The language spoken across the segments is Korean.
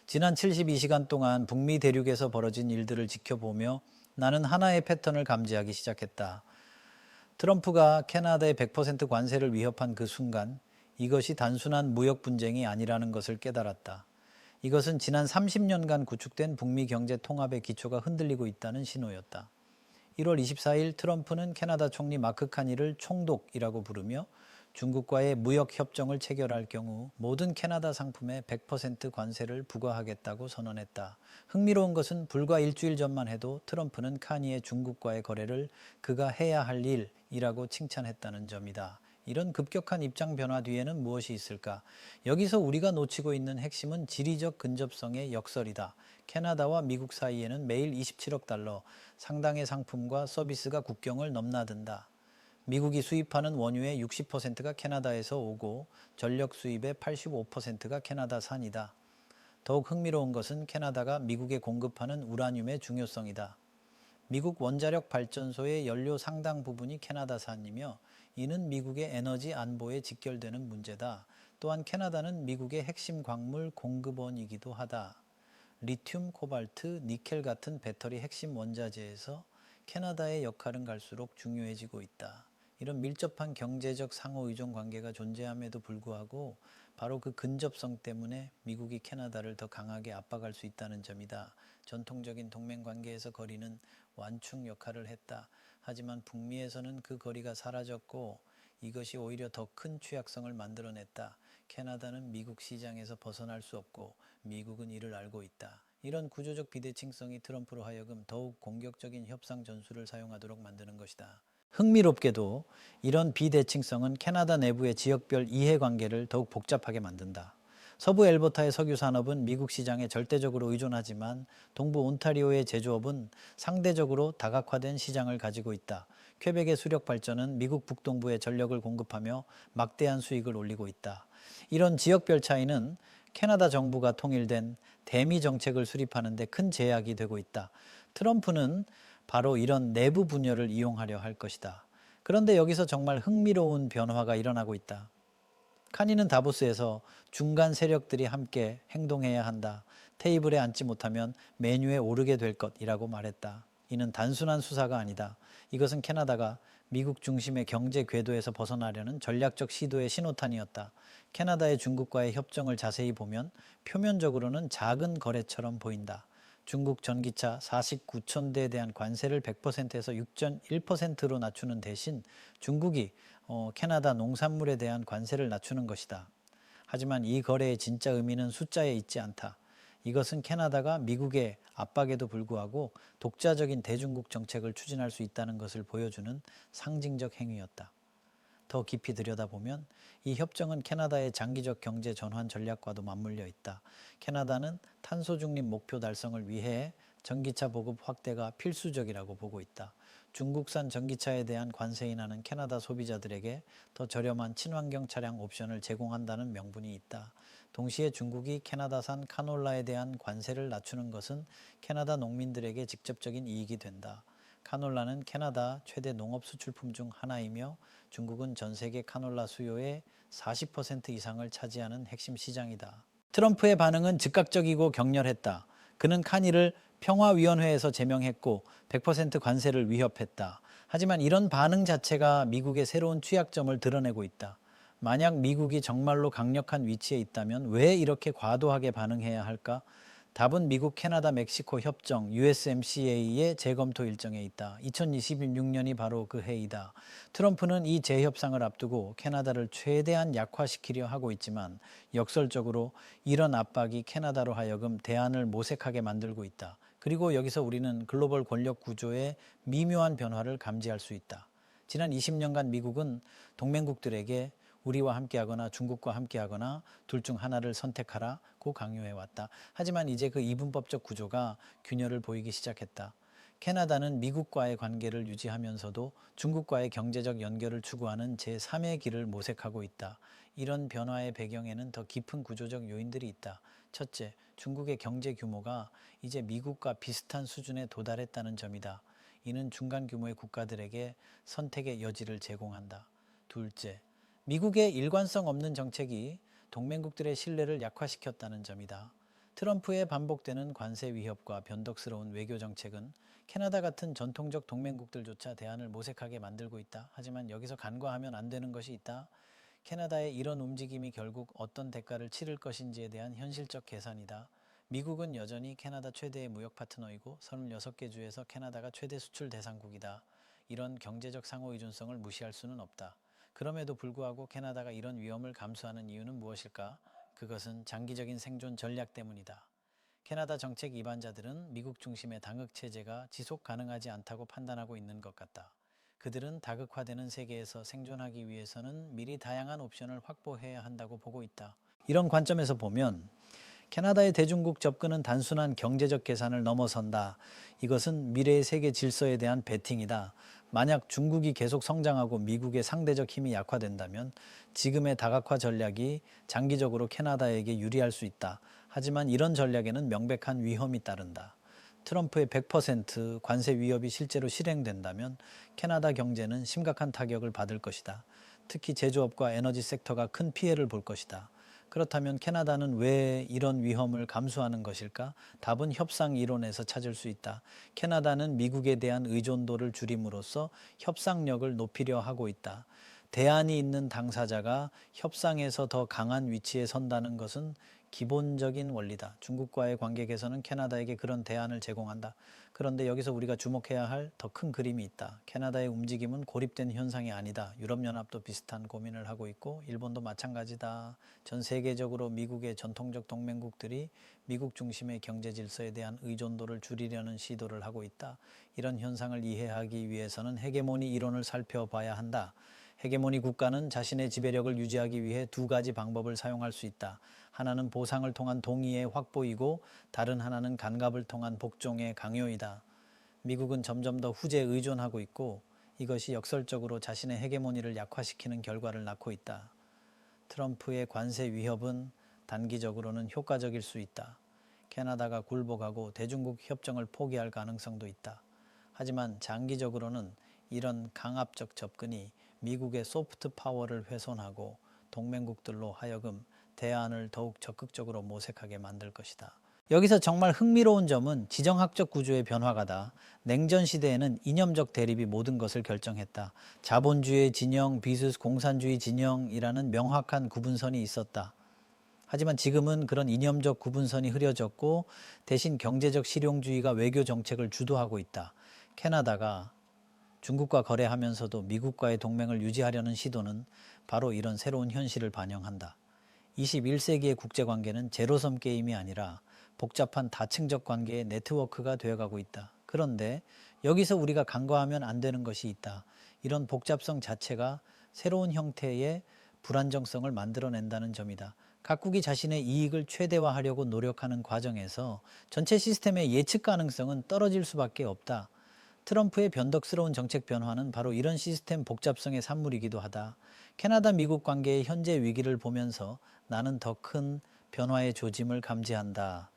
지난 72시간 동안 북미 대륙에서 벌어진 일들을 지켜보며 나는 하나의 패턴을 감지하기 시작했다. 트럼프가 캐나다의 100% 관세를 위협한 그 순간 이것이 단순한 무역 분쟁이 아니라는 것을 깨달았다. 이것은 지난 30년간 구축된 북미 경제 통합의 기초가 흔들리고 있다는 신호였다. 1월 24일 트럼프는 캐나다 총리 마크 카니를 총독이라고 부르며 중국과의 무역 협정을 체결할 경우 모든 캐나다 상품에 100% 관세를 부과하겠다고 선언했다. 흥미로운 것은 불과 일주일 전만 해도 트럼프는 카니의 중국과의 거래를 그가 해야 할 일이라고 칭찬했다는 점이다. 이런 급격한 입장 변화 뒤에는 무엇이 있을까? 여기서 우리가 놓치고 있는 핵심은 지리적 근접성의 역설이다. 캐나다와 미국 사이에는 매일 27억 달러 상당의 상품과 서비스가 국경을 넘나든다. 미국이 수입하는 원유의 60%가 캐나다에서 오고 전력 수입의 85%가 캐나다산이다. 더욱 흥미로운 것은 캐나다가 미국에 공급하는 우라늄의 중요성이다. 미국 원자력 발전소의 연료 상당 부분이 캐나다산이며 이는 미국의 에너지 안보에 직결되는 문제다. 또한 캐나다는 미국의 핵심 광물 공급원이기도 하다. 리튬, 코발트, 니켈 같은 배터리 핵심 원자재에서 캐나다의 역할은 갈수록 중요해지고 있다. 이런 밀접한 경제적 상호의존 관계가 존재함에도 불구하고 바로 그 근접성 때문에 미국이 캐나다를 더 강하게 압박할 수 있다는 점이다. 전통적인 동맹 관계에서 거리는 완충 역할을 했다. 하지만 북미에서는 그 거리가 사라졌고 이것이 오히려 더 큰 취약성을 만들어냈다. 캐나다는 미국 시장에서 벗어날 수 없고 미국은 이를 알고 있다. 이런 구조적 비대칭성이 트럼프로 하여금 더욱 공격적인 협상 전술을 사용하도록 만드는 것이다. 흥미롭게도 이런 비대칭성은 캐나다 내부의 지역별 이해관계를 더욱 복잡하게 만든다. 서부 엘버타의 석유 산업은 미국 시장에 절대적으로 의존하지만 동부 온타리오의 제조업은 상대적으로 다각화된 시장을 가지고 있다. 퀘벡의 수력 발전은 미국 북동부에 전력을 공급하며 막대한 수익을 올리고 있다. 이런 지역별 차이는 캐나다 정부가 통일된 대미 정책을 수립하는 데 큰 제약이 되고 있다. 트럼프는 바로 이런 내부 분열을 이용하려 할 것이다. 그런데 여기서 정말 흥미로운 변화가 일어나고 있다. 카니는 다보스에서 중간 세력들이 함께 행동해야 한다. 테이블에 앉지 못하면 메뉴에 오르게 될 것이라고 말했다. 이는 단순한 수사가 아니다. 이것은 캐나다가 미국 중심의 경제 궤도에서 벗어나려는 전략적 시도의 신호탄이었다. 캐나다의 중국과의 협정을 자세히 보면 표면적으로는 작은 거래처럼 보인다. 중국 전기차 49천 대에 대한 관세를 100%에서 6.1%로 낮추는 대신 중국이 캐나다 농산물에 대한 관세를 낮추는 것이다. 하지만 이 거래의 진짜 의미는 숫자에 있지 않다. 이것은 캐나다가 미국의 압박에도 불구하고 독자적인 대중국 정책을 추진할 수 있다는 것을 보여주는 상징적 행위였다. 더 깊이 들여다보면 이 협정은 캐나다의 장기적 경제 전환 전략과도 맞물려 있다. 캐나다는 탄소 중립 목표 달성을 위해 전기차 보급 확대가 필수적이라고 보고 있다. 중국산 전기차에 대한 관세 인하는 캐나다 소비자들에게 더 저렴한 친환경 차량 옵션을 제공한다는 명분이 있다. 동시에 중국이 캐나다산 카놀라에 대한 관세를 낮추는 것은 캐나다 농민들에게 직접적인 이익이 된다. 카놀라는 캐나다 최대 농업 수출품 중 하나이며 중국은 전 세계 카놀라 수요의 40% 이상을 차지하는 핵심 시장이다. 트럼프의 반응은 즉각적이고 격렬했다. 그는 카니를 평화위원회에서 제명했고 100% 관세를 위협했다. 하지만 이런 반응 자체가 미국의 새로운 취약점을 드러내고 있다. 만약 미국이 정말로 강력한 위치에 있다면 왜 이렇게 과도하게 반응해야 할까? 답은 미국, 캐나다, 멕시코 협정 USMCA의 재검토 일정에 있다. 2026년이 바로 그 해이다. 트럼프는 이 재협상을 앞두고 캐나다를 최대한 약화시키려 하고 있지만 역설적으로 이런 압박이 캐나다로 하여금 대안을 모색하게 만들고 있다. 그리고 여기서 우리는 글로벌 권력 구조의 미묘한 변화를 감지할 수 있다. 지난 20년간 미국은 동맹국들에게 우리와 함께하거나 중국과 함께하거나 둘 중 하나를 선택하라고 강요해왔다. 하지만 이제 그 이분법적 구조가 균열을 보이기 시작했다. 캐나다는 미국과의 관계를 유지하면서도 중국과의 경제적 연결을 추구하는 제3의 길을 모색하고 있다. 이런 변화의 배경에는 더 깊은 구조적 요인들이 있다. 첫째, 중국의 경제 규모가 이제 미국과 비슷한 수준에 도달했다는 점이다. 이는 중간 규모의 국가들에게 선택의 여지를 제공한다. 둘째, 미국의 일관성 없는 정책이 동맹국들의 신뢰를 약화시켰다는 점이다. 트럼프의 반복되는 관세 위협과 변덕스러운 외교 정책은 캐나다 같은 전통적 동맹국들조차 대안을 모색하게 만들고 있다. 하지만 여기서 간과하면 안 되는 것이 있다. 캐나다의 이런 움직임이 결국 어떤 대가를 치를 것인지에 대한 현실적 계산이다. 미국은 여전히 캐나다 최대의 무역 파트너이고 36개 주에서 캐나다가 최대 수출 대상국이다. 이런 경제적 상호 의존성을 무시할 수는 없다. 그럼에도 불구하고 캐나다가 이런 위험을 감수하는 이유는 무엇일까? 그것은 장기적인 생존 전략 때문이다. 캐나다 정책 이반자들은 미국 중심의 당흑 체제가 지속 가능하지 않다고 판단하고 있는 것 같다. 그들은 다극화되는 세계에서 생존하기 위해서는 미리 다양한 옵션을 확보해야 한다고 보고 있다. 이런 관점에서 보면 캐나다의 대중국 접근은 단순한 경제적 계산을 넘어선다. 이것은 미래의 세계 질서에 대한 베팅이다. 만약 중국이 계속 성장하고 미국의 상대적 힘이 약화된다면 지금의 다각화 전략이 장기적으로 캐나다에게 유리할 수 있다. 하지만 이런 전략에는 명백한 위험이 따른다. 트럼프의 100% 관세 위협이 실제로 실행된다면 캐나다 경제는 심각한 타격을 받을 것이다. 특히 제조업과 에너지 섹터가 큰 피해를 볼 것이다. 그렇다면 캐나다는 왜 이런 위험을 감수하는 것일까? 답은 협상 이론에서 찾을 수 있다. 캐나다는 미국에 대한 의존도를 줄임으로써 협상력을 높이려 하고 있다. 대안이 있는 당사자가 협상에서 더 강한 위치에 선다는 것은 기본적인 원리다. 중국과의 관계 개선은 캐나다에게 그런 대안을 제공한다. 그런데 여기서 우리가 주목해야 할 더 큰 그림이 있다. 캐나다의 움직임은 고립된 현상이 아니다. 유럽연합도 비슷한 고민을 하고 있고 일본도 마찬가지다. 전 세계적으로 미국의 전통적 동맹국들이 미국 중심의 경제 질서에 대한 의존도를 줄이려는 시도를 하고 있다. 이런 현상을 이해하기 위해서는 헤게모니 이론을 살펴봐야 한다. 헤게모니 국가는 자신의 지배력을 유지하기 위해 두 가지 방법을 사용할 수 있다. 하나는 보상을 통한 동의의 확보이고 다른 하나는 간갑을 통한 복종의 강요이다. 미국은 점점 더 후제에 의존하고 있고 이것이 역설적으로 자신의 헤게모니를 약화시키는 결과를 낳고 있다. 트럼프의 관세 위협은 단기적으로는 효과적일 수 있다. 캐나다가 굴복하고 대중국 협정을 포기할 가능성도 있다. 하지만 장기적으로는 이런 강압적 접근이 미국의 소프트 파워를 훼손하고 동맹국들로 하여금 대안을 더욱 적극적으로 모색하게 만들 것이다. 여기서 정말 흥미로운 점은 지정학적 구조의 변화가다. 냉전 시대에는 이념적 대립이 모든 것을 결정했다. 자본주의 진영, 비스 공산주의 진영이라는 명확한 구분선이 있었다. 하지만 지금은 그런 이념적 구분선이 흐려졌고 대신 경제적 실용주의가 외교 정책을 주도하고 있다. 캐나다가 중국과 거래하면서도 미국과의 동맹을 유지하려는 시도는 바로 이런 새로운 현실을 반영한다. 21세기의 국제관계는 제로섬 게임이 아니라 복잡한 다층적 관계의 네트워크가 되어가고 있다. 그런데 여기서 우리가 간과하면 안 되는 것이 있다. 이런 복잡성 자체가 새로운 형태의 불안정성을 만들어낸다는 점이다. 각국이 자신의 이익을 최대화하려고 노력하는 과정에서 전체 시스템의 예측 가능성은 떨어질 수밖에 없다. 트럼프의 변덕스러운 정책 변화는 바로 이런 시스템 복잡성의 산물이기도 하다. 캐나다 미국 관계의 현재 위기를 보면서 나는 더 큰 변화의 조짐을 감지한다.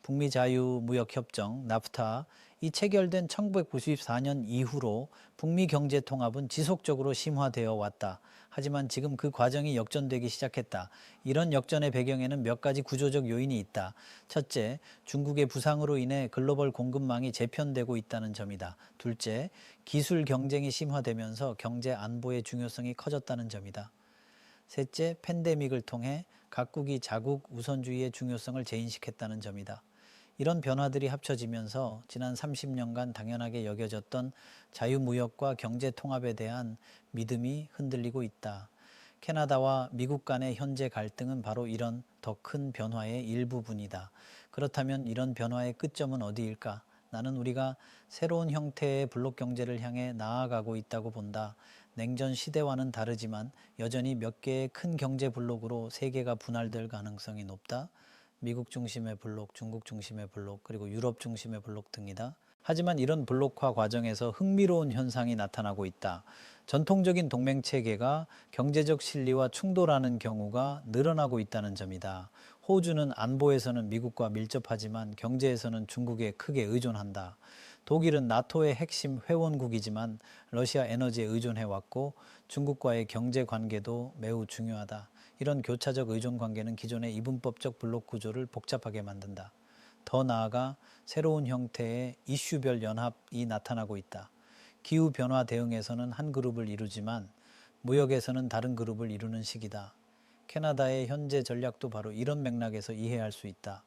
북미 자유무역협정 나프타 이 체결된 1994년 이후로 북미 경제 통합은 지속적으로 심화되어 왔다. 하지만 지금 그 과정이 역전되기 시작했다. 이런 역전의 배경에는 몇 가지 구조적 요인이 있다. 첫째, 중국의 부상으로 인해 글로벌 공급망이 재편되고 있다는 점이다. 둘째, 기술 경쟁이 심화되면서 경제 안보의 중요성이 커졌다는 점이다. 셋째, 팬데믹을 통해 각국이 자국 우선주의의 중요성을 재인식했다는 점이다. 이런 변화들이 합쳐지면서 지난 30년간 당연하게 여겨졌던 자유무역과 경제통합에 대한 믿음이 흔들리고 있다. 캐나다와 미국 간의 현재 갈등은 바로 이런 더 큰 변화의 일부분이다. 그렇다면 이런 변화의 끝점은 어디일까? 나는 우리가 새로운 형태의 블록 경제를 향해 나아가고 있다고 본다. 냉전 시대와는 다르지만 여전히 몇 개의 큰 경제 블록으로 세계가 분할될 가능성이 높다. 미국 중심의 블록, 중국 중심의 블록, 그리고 유럽 중심의 블록 등이다. 하지만 이런 블록화 과정에서 흥미로운 현상이 나타나고 있다. 전통적인 동맹체계가 경제적 실리와 충돌하는 경우가 늘어나고 있다는 점이다. 호주는 안보에서는 미국과 밀접하지만 경제에서는 중국에 크게 의존한다. 독일은 나토의 핵심 회원국이지만 러시아 에너지에 의존해왔고 중국과의 경제 관계도 매우 중요하다. 이런 교차적 의존 관계는 기존의 이분법적 블록 구조를 복잡하게 만든다. 더 나아가 새로운 형태의 이슈별 연합이 나타나고 있다. 기후변화 대응에서는 한 그룹을 이루지만 무역에서는 다른 그룹을 이루는 시기다. 캐나다의 현재 전략도 바로 이런 맥락에서 이해할 수 있다.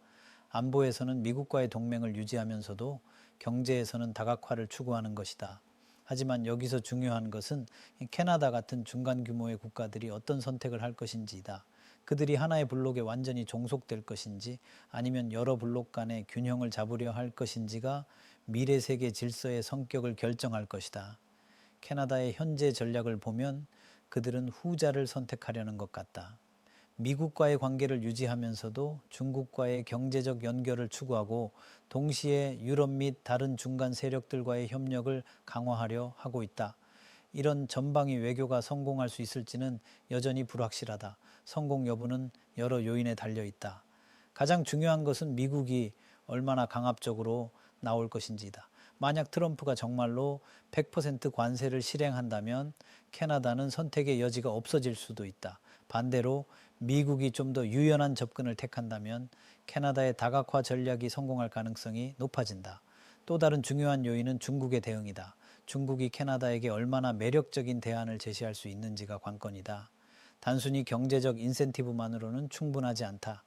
안보에서는 미국과의 동맹을 유지하면서도 경제에서는 다각화를 추구하는 것이다. 하지만 여기서 중요한 것은 캐나다 같은 중간 규모의 국가들이 어떤 선택을 할 것인지이다. 그들이 하나의 블록에 완전히 종속될 것인지 아니면 여러 블록 간의 균형을 잡으려 할 것인지가 미래 세계 질서의 성격을 결정할 것이다. 캐나다의 현재 전략을 보면 그들은 후자를 선택하려는 것 같다. 미국과의 관계를 유지하면서도 중국과의 경제적 연결을 추구하고 동시에 유럽 및 다른 중간 세력들과의 협력을 강화하려 하고 있다. 이런 전방위 외교가 성공할 수 있을지는 여전히 불확실하다. 성공 여부는 여러 요인에 달려 있다. 가장 중요한 것은 미국이 얼마나 강압적으로 나올 것인지다. 만약 트럼프가 정말로 100% 관세를 실행한다면 캐나다는 선택의 여지가 없어질 수도 있다. 반대로 미국이 좀 더 유연한 접근을 택한다면 캐나다의 다각화 전략이 성공할 가능성이 높아진다. 또 다른 중요한 요인은 중국의 대응이다. 중국이 캐나다에게 얼마나 매력적인 대안을 제시할 수 있는지가 관건이다. 단순히 경제적 인센티브만으로는 충분하지 않다.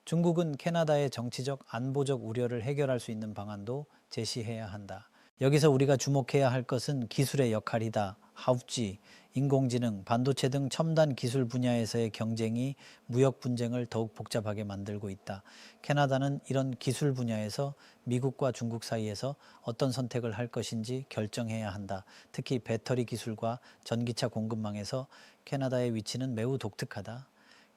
중국은 캐나다의 정치적, 안보적 우려를 해결할 수 있는 방안도 제시해야 한다. 여기서 우리가 주목해야 할 것은 기술의 역할이다. 하우지, 인공지능, 반도체 등 첨단 기술 분야에서의 경쟁이 무역 분쟁을 더욱 복잡하게 만들고 있다. 캐나다는 이런 기술 분야에서 미국과 중국 사이에서 어떤 선택을 할 것인지 결정해야 한다. 특히 배터리 기술과 전기차 공급망에서 캐나다의 위치는 매우 독특하다.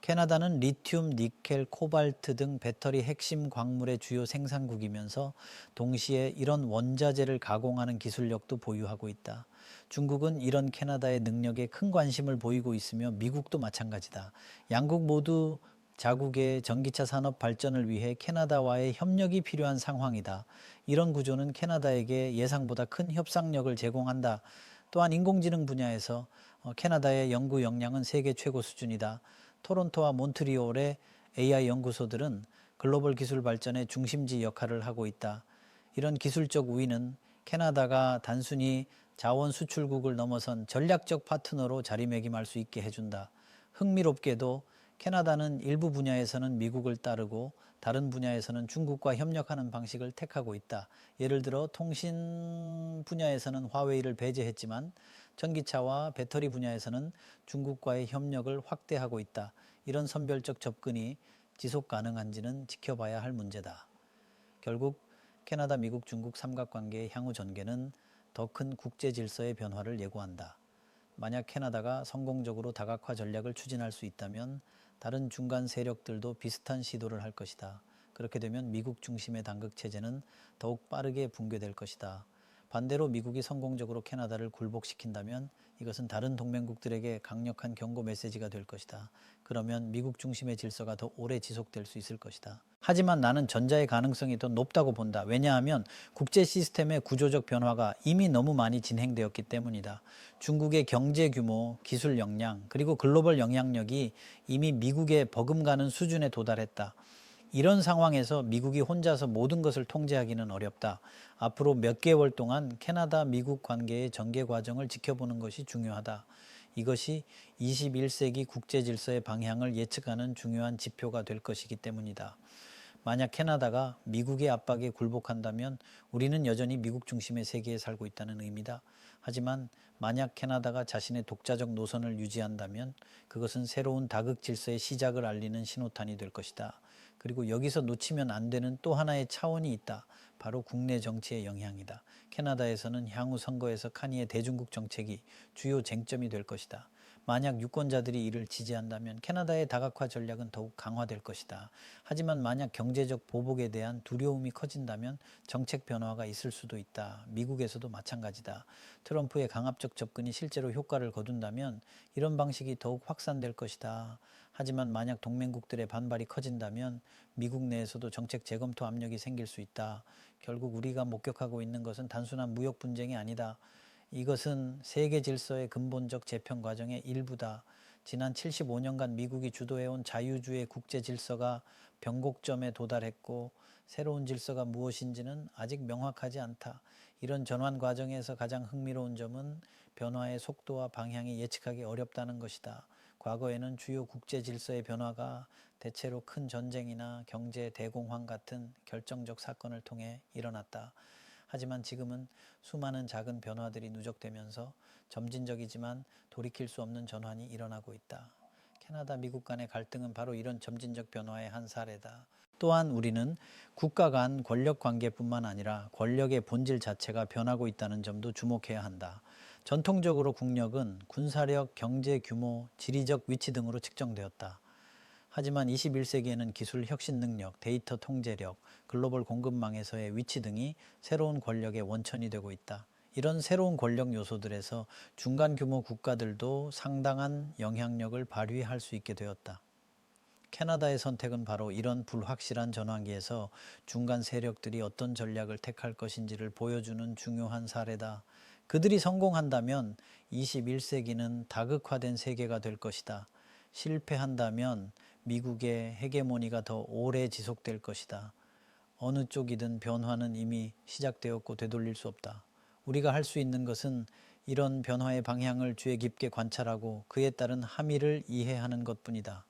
캐나다는 리튬, 니켈, 코발트 등 배터리 핵심 광물의 주요 생산국이면서 동시에 이런 원자재를 가공하는 기술력도 보유하고 있다. 중국은 이런 캐나다의 능력에 큰 관심을 보이고 있으며 미국도 마찬가지다. 양국 모두 자국의 전기차 산업 발전을 위해 캐나다와의 협력이 필요한 상황이다. 이런 구조는 캐나다에게 예상보다 큰 협상력을 제공한다. 또한 인공지능 분야에서 캐나다의 연구 역량은 세계 최고 수준이다. 토론토와 몬트리올의 AI 연구소들은 글로벌 기술 발전의 중심지 역할을 하고 있다. 이런 기술적 우위는 캐나다가 단순히 자원 수출국을 넘어선 전략적 파트너로 자리매김할 수 있게 해준다. 흥미롭게도 캐나다는 일부 분야에서는 미국을 따르고 다른 분야에서는 중국과 협력하는 방식을 택하고 있다. 예를 들어 통신 분야에서는 화웨이를 배제했지만 전기차와 배터리 분야에서는 중국과의 협력을 확대하고 있다. 이런 선별적 접근이 지속 가능한지는 지켜봐야 할 문제다. 결국 캐나다, 미국, 중국 삼각관계의 향후 전개는 더 큰 국제 질서의 변화를 예고한다. 만약 캐나다가 성공적으로 다각화 전략을 추진할 수 있다면 다른 중간 세력들도 비슷한 시도를 할 것이다. 그렇게 되면 미국 중심의 단극 체제는 더욱 빠르게 붕괴될 것이다. 반대로 미국이 성공적으로 캐나다를 굴복시킨다면 이것은 다른 동맹국들에게 강력한 경고 메시지가 될 것이다. 그러면 미국 중심의 질서가 더 오래 지속될 수 있을 것이다. 하지만 나는 전자의 가능성이 더 높다고 본다. 왜냐하면 국제 시스템의 구조적 변화가 이미 너무 많이 진행되었기 때문이다. 중국의 경제 규모, 기술 역량, 그리고 글로벌 영향력이 이미 미국에 버금가는 수준에 도달했다. 이런 상황에서 미국이 혼자서 모든 것을 통제하기는 어렵다. 앞으로 몇 개월 동안 캐나다, 미국 관계의 전개 과정을 지켜보는 것이 중요하다. 이것이 21세기 국제 질서의 방향을 예측하는 중요한 지표가 될 것이기 때문이다. 만약 캐나다가 미국의 압박에 굴복한다면 우리는 여전히 미국 중심의 세계에 살고 있다는 의미다. 하지만 만약 캐나다가 자신의 독자적 노선을 유지한다면 그것은 새로운 다극 질서의 시작을 알리는 신호탄이 될 것이다. 그리고 여기서 놓치면 안 되는 또 하나의 차원이 있다. 바로 국내 정치의 영향이다. 캐나다에서는 향후 선거에서 카니의 대중국 정책이 주요 쟁점이 될 것이다. 만약 유권자들이 이를 지지한다면 캐나다의 다각화 전략은 더욱 강화될 것이다. 하지만 만약 경제적 보복에 대한 두려움이 커진다면 정책 변화가 있을 수도 있다. 미국에서도 마찬가지다. 트럼프의 강압적 접근이 실제로 효과를 거둔다면 이런 방식이 더욱 확산될 것이다. 하지만 만약 동맹국들의 반발이 커진다면 미국 내에서도 정책 재검토 압력이 생길 수 있다. 결국 우리가 목격하고 있는 것은 단순한 무역 분쟁이 아니다. 이것은 세계 질서의 근본적 재편 과정의 일부다. 지난 75년간 미국이 주도해온 자유주의 국제 질서가 변곡점에 도달했고 새로운 질서가 무엇인지는 아직 명확하지 않다. 이런 전환 과정에서 가장 흥미로운 점은 변화의 속도와 방향이 예측하기 어렵다는 것이다. 과거에는 주요 국제 질서의 변화가 대체로 큰 전쟁이나 경제 대공황 같은 결정적 사건을 통해 일어났다. 하지만 지금은 수많은 작은 변화들이 누적되면서 점진적이지만 돌이킬 수 없는 전환이 일어나고 있다. 캐나다, 미국 간의 갈등은 바로 이런 점진적 변화의 한 사례다. 또한 우리는 국가 간 권력 관계뿐만 아니라 권력의 본질 자체가 변하고 있다는 점도 주목해야 한다. 전통적으로 국력은 군사력, 경제 규모, 지리적 위치 등으로 측정되었다. 하지만 21세기에는 기술 혁신 능력, 데이터 통제력, 글로벌 공급망에서의 위치 등이 새로운 권력의 원천이 되고 있다. 이런 새로운 권력 요소들에서 중간 규모 국가들도 상당한 영향력을 발휘할 수 있게 되었다. 캐나다의 선택은 바로 이런 불확실한 전환기에서 중간 세력들이 어떤 전략을 택할 것인지를 보여주는 중요한 사례다. 그들이 성공한다면 21세기는 다극화된 세계가 될 것이다. 실패한다면 미국의 헤게모니가 더 오래 지속될 것이다. 어느 쪽이든 변화는 이미 시작되었고 되돌릴 수 없다. 우리가 할 수 있는 것은 이런 변화의 방향을 주의 깊게 관찰하고 그에 따른 함의를 이해하는 것뿐이다.